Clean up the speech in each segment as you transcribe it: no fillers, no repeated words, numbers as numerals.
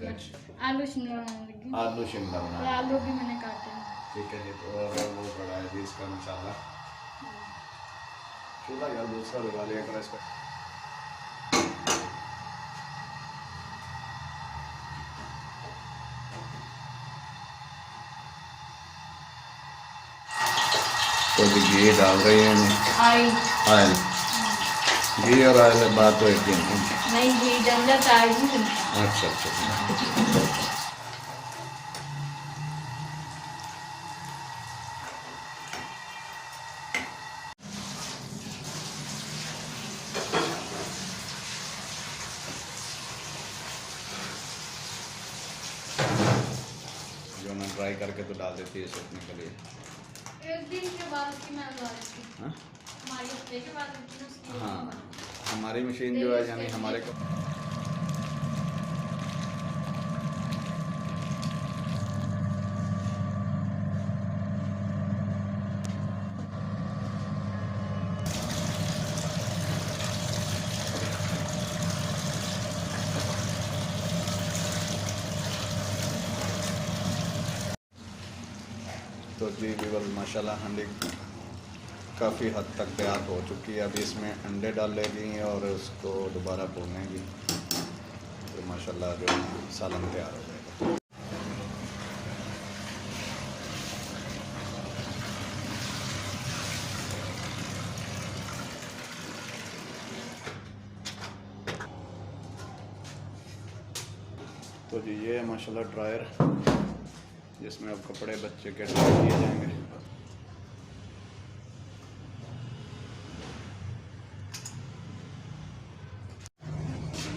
मिर्च, आलू शिमला बनाने लगी। आलू शिमला और बना। आलू भी मैंने काटे हैं। ठीक है जी। तो और वो पड़ा है जी इसका मसाला। चूल्हा यार दूसरा लगा लिया कर इसका। तो अभी घी डाल रही हैं ऑयल। घी और ऑयल बात तो एक ही है। नहीं, घी जम जाता है, घी जमता है। अच्छा अच्छा। जो ना ट्राई करके तो डाल देती है सूखने के लिए। एक दिन के बाद की मैं लगा देती हूँ। हाँ हमारी हफ्ते के बाद होती है उसकी। हाँ, हमारी मशीन जो है यानी हमारे को तो जी बिल्कुल माशाल्लाह हांडी काफ़ी हद तक तैयार हो चुकी है। अभी इसमें अंडे डालेगी और उसको दोबारा भूनेगी तो माशाल्लाह जो सालन तैयार हो जाएगा। तो जी ये है माशाल्लाह ड्रायर जिसमें अब कपड़े बच्चे के ड्राई किए जाएंगे।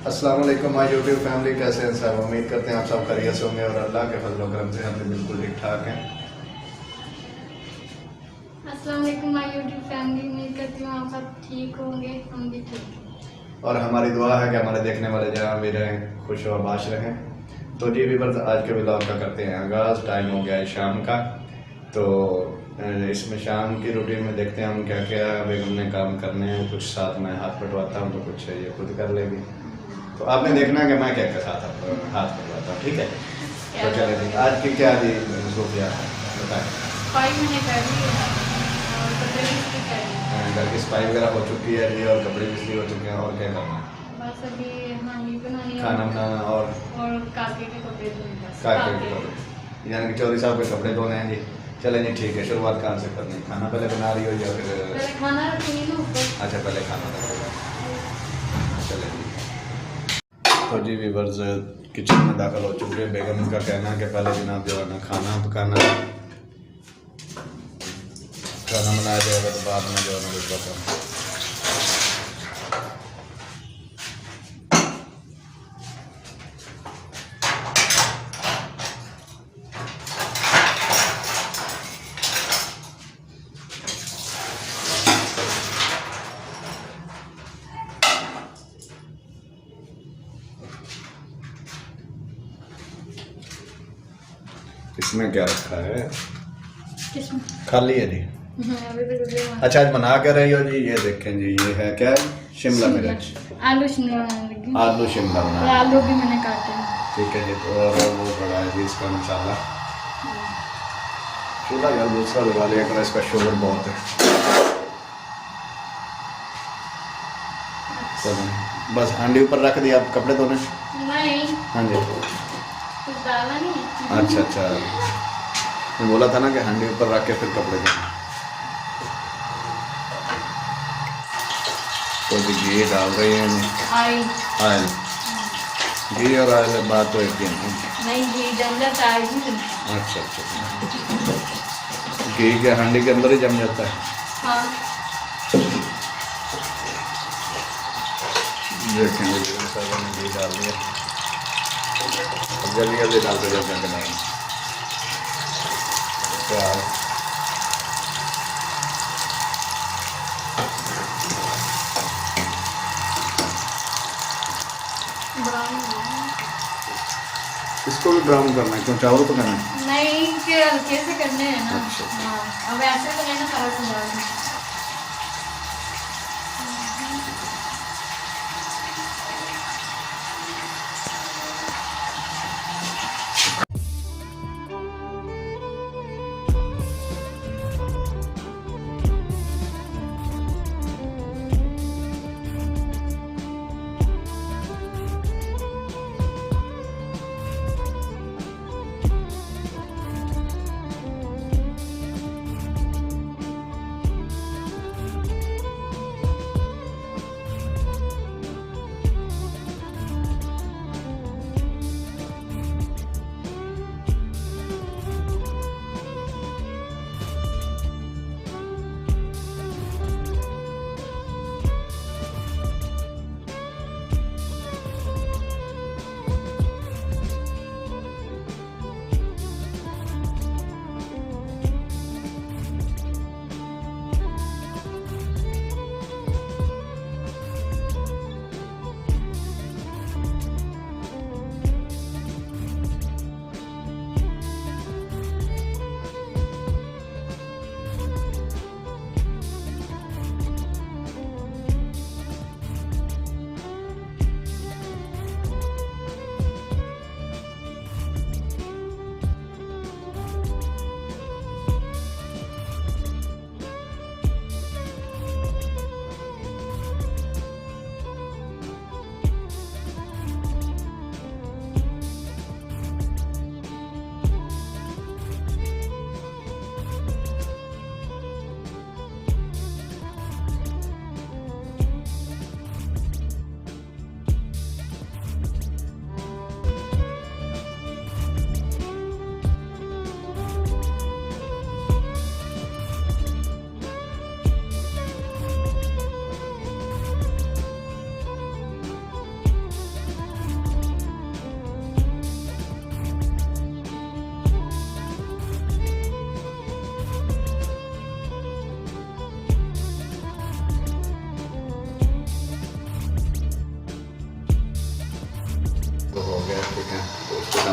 अस्सलाम वालेकुम माय यूट्यूब फैमिली, कैसे हैं सब? उम्मीद करते हैं आप सब खैरियत से होंगे और अल्लाह के फजल और करम से हम भी बिल्कुल ठीक ठाक हैं। अस्सलाम वालेकुम माय यूट्यूब फैमिली, उम्मीद करती हूँ आप सब ठीक होंगे, हम भी ठीक हैं। और हमारी दुआ है कि हमारे देखने वाले जहाँ भी रहें खुश और बाश रहें। तो जी व्यूअर्स, आज के व्लॉग का करते हैं आगाज़। टाइम हो गया है शाम का। तो इसमें शाम की रूटीन में देखते हैं हम क्या क्या बेगम ने काम करने हैं। कुछ साथ में हाथ बटवाता हूँ तो कुछ ये खुद कर लेगी। तो आपने देखना है कि मैं क्या क्या साथ हाथ बटवाता हूँ, ठीक है? तो चले जी, आज की क्या जी मसरूफियात बताएँ। सफाई मैंने कर ली है और कपड़े भी इस्त्री कर लिए। घर की सफाई वगैरह हो चुकी है जी और कपड़े भी इस्त्री हो चुके हैं। और क्या करना है? बस अभी हांडी बनानी है खाना बनाना और काके के कपड़े धोने बस। काके के कपड़े यानी कि चौधरी साहब के कपड़े धोने हैं जी। चलें जी, ठीक है। शुरुआत कहाँ से करनी है? खाना पहले बना रही हो या फिर? पहले खाना रखूंगी ना ऊपर। अच्छा, पहले खाना रखेगा। चले जी। तो जी व्यूअर्स, किचन में दाखिल हो चुके हैं। बेगम का कहना है कि पहले जनाब जो है ना खाना पकाना, खाना बनाया जाएगा तो बाद में जो है ना दूसरा काम। इसमें क्या रखा है? किसमें? खाली है जी। अभी भी डुबले हुए हैं। अच्छा, आज बना कर रही हो जी? ये देखें जी, ये है क्या? शिमला मिर्च, आलू शिमला बनाने लगी। आलू शिमला और बना। आलू भी मैंने काटे हैं। ठीक है जी। तो और वो पड़ा है जी इसका मसाला। चूल्हा यार दूसरा लगा लिया कर, इसका शोर बहुत है। चलो बस हांडी ऊपर रख दिया। आप कपड़े धोने? नहीं, हाँ जी। कुछ डाला नहीं है। अच्छा अच्छा, मैं बोला था ना कि हांडी ऊपर रख के फिर कपड़े धोने। तो अभी घी डाल रही हैं ऑयल। घी और ऑयल बात तो एक ही है। नहीं, घी जम जाता है, घी जमता है। अच्छा अच्छा। घी के हांडी के अंदर ही जम जाता है। हाँ। देखेंगे घी डाल दिया। जल्दी जल्दी डालते जाते हैं बनाए प्याज। इसको भी ब्राउन करना है? क्यों, चावल तो करना है? नहीं, के हल्के से करने हैं ना। अच्छा। हाँ, अब ऐसे तो नहीं ना सारा संभाल।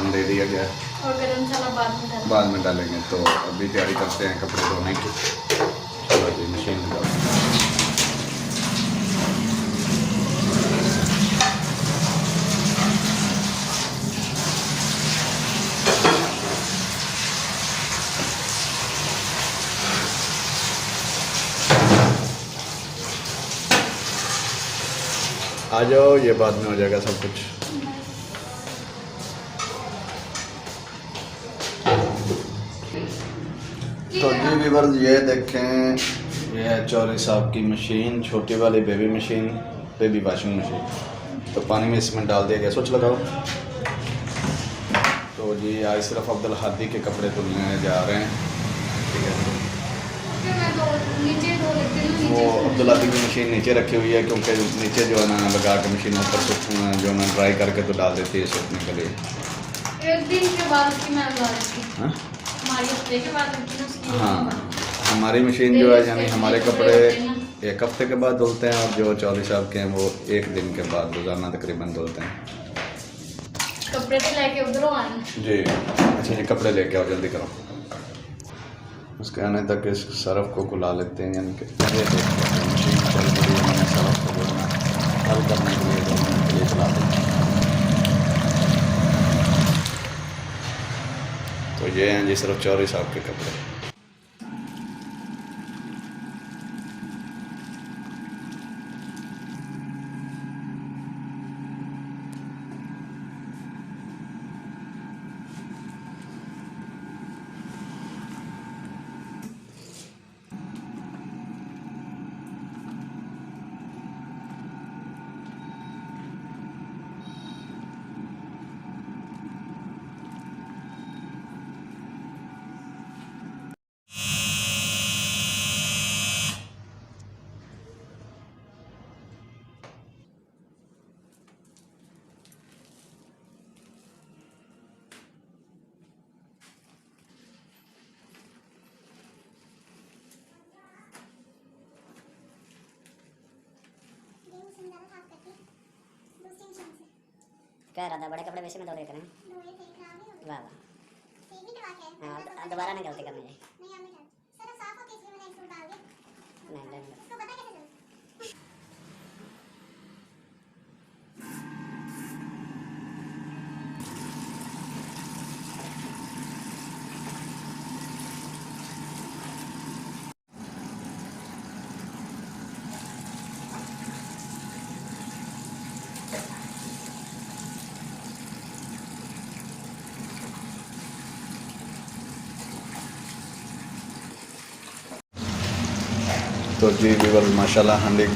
सामान दे दिया गया है, और गरम मसाला बाद में डालेंगे। तो अभी तैयारी करते हैं कपड़े धोने की। चलो जी मशीन लगाओ। आ जाओ, ये बाद में हो जाएगा सब कुछ। तो जी व्यूअर्स ये देखें, ये है चौधरी साहब की मशीन, छोटी वाली baby machine, baby washing machine. तो पानी में इसमें डाल दिया गया, स्विच लगाओ। तो जी आज सिर्फ अब्दुल हादी के कपड़े धुलने जा रहे हैं, ठीक है। वो अब्दुल हादी की मशीन नीचे रखी हुई है, क्योंकि नीचे जो है ना लगा के मशीन ऊपर जो है ना ड्राई करके तो डाल देती है सूखने के लिए। एक दिन के बाद उसकी मैं हाँ हमारी हफ्ते के बाद उसकी हाँ, हमारी मशीन जो है यानी हमारे कपड़े एक हफ्ते के बाद धुलते हैं, और जो चौधरी साहब के हैं वो एक दिन के बाद रोज़ाना तकरीबन धुलते हैं। कपड़े तो लेके उधर आए जी अच्छा जी, कपड़े लेके आओ, जल्दी करो। उसके आने तक इस सरफ को खुला लेते हैं, यानी कि ये देखते हैं मशीन चल रही है, मैंने सरफ को जो है हल करने के लिए 2 मिनट के लिए चला दें। तो ये हैं जी सिर्फ चौधरी साहब के कपड़े। क्या इरादा, बड़े कपड़े वैसे में धो लेते हैं? वाह वाह, हाँ अब दोबारा नहीं गलती करनी चाहिए। नहीं नहीं तो जी व्यूअर्स माशाल्लाह हांडी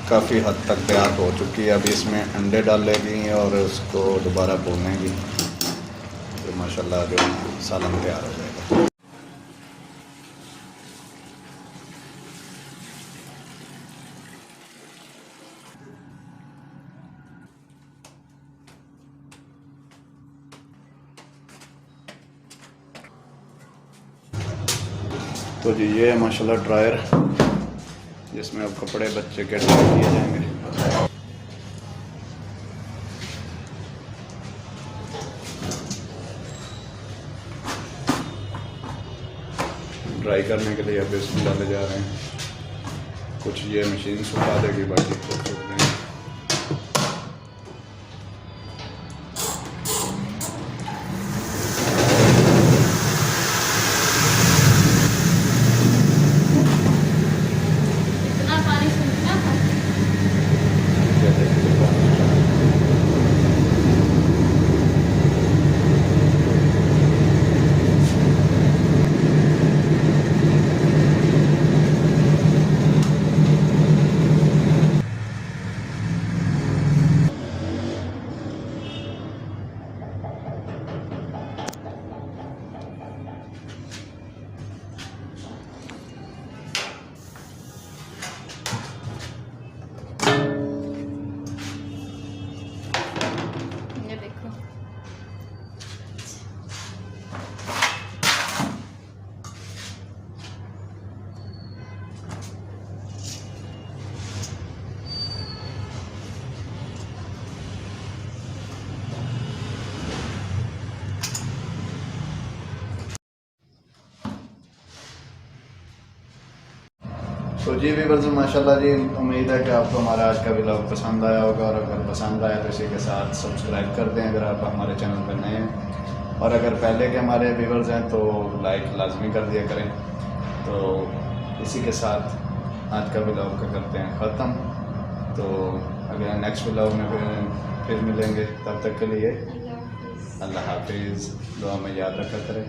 काफ़ी हद तक तैयार हो चुकी है। अभी इसमें अंडे डालेगी और उसको दोबारा भूनेगी, तो माशाल्लाह जो सालन तैयार हो जाएगा। तो जी ये है माशाल्लाह ड्रायर, जिसमें अब कपड़े बच्चे के ड्राई किए जाएंगे। ड्राई करने के लिए अब इसमें डाले जा रहे हैं, कुछ ये मशीन सुखा देगी, बाकी कुछ सूख देंगे। तो जी व्यूअर्स माशाल्लाह जी, उम्मीद है कि आपको हमारा आज का व्लॉग पसंद आया होगा, और अगर पसंद आया तो इसी के साथ सब्सक्राइब कर दें अगर आप हमारे चैनल पर नए हैं, और अगर पहले के हमारे व्यूअर्स हैं तो लाइक लाजमी कर दिया करें। तो इसी के साथ आज का व्लॉग का करते हैं ख़त्म। तो अगर नेक्स्ट व्लॉग में फिर मिलेंगे, तब तक के लिए अल्लाह हाफिज़। अल्लाह हाफिज़। दुआ में याद रखा करें।